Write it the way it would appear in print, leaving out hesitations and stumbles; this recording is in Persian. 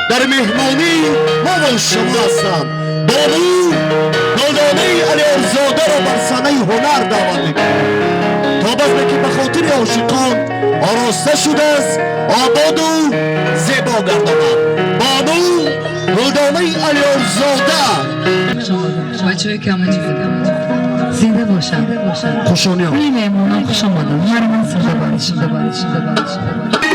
در مهمانی ما و شما هستم. بابو گلدانه علیزاده را بر صحنه هنر دعوت میکنم تا بزمی که به خاطر عاشقان آراسته شده است آباد و زیبا گرداند. بانو گلدانه علیزاده. بچه های کمانی زنده باشن. خوشانیان کلی مهمونان خوش آمدن. من زنده باشم.